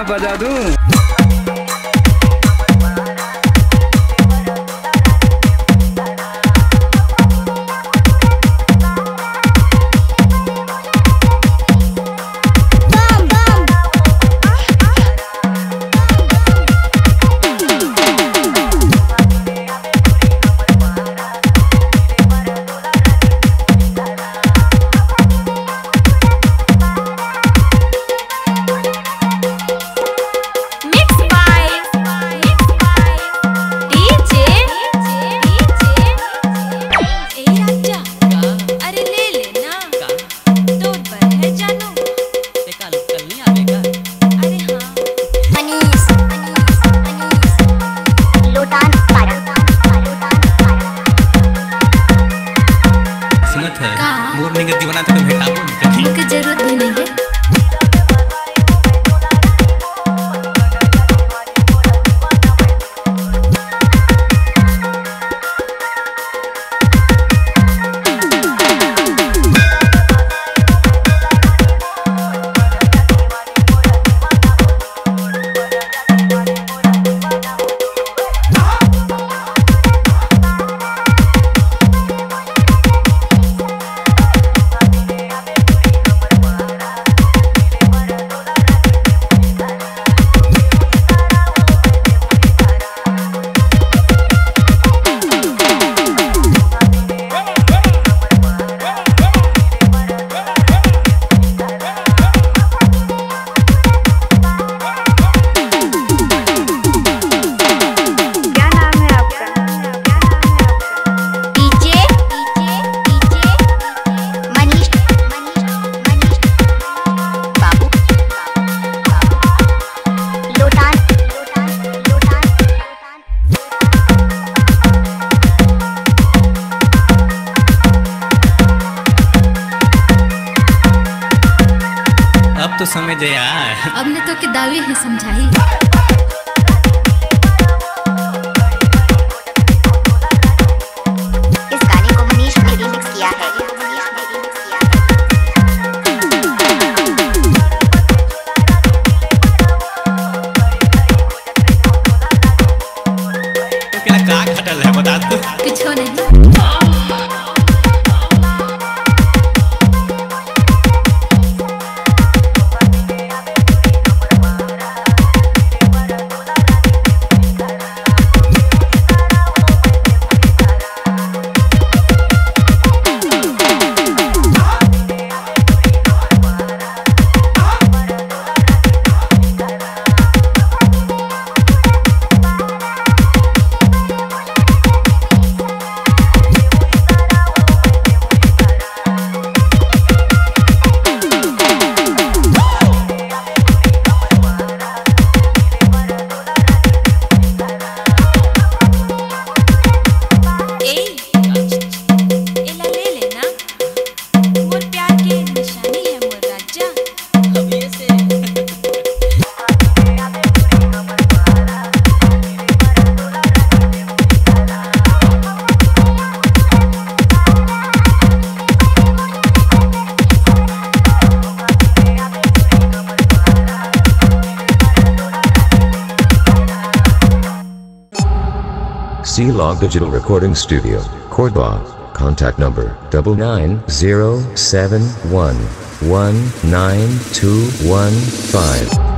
बजा दूं। मोरनी गद्दी बनाते तो भेटा बोल की जरूरत भी नहीं है। अब तो समझ यार, अब ने तो के दावे है समझाई। इस गाने को मनीष ने रिमिक्स किया है। तो क्या का खटल है बता दो। कुछ नहीं। C-Log Digital Recording Studio, Cordoba. Contact number 99071192115.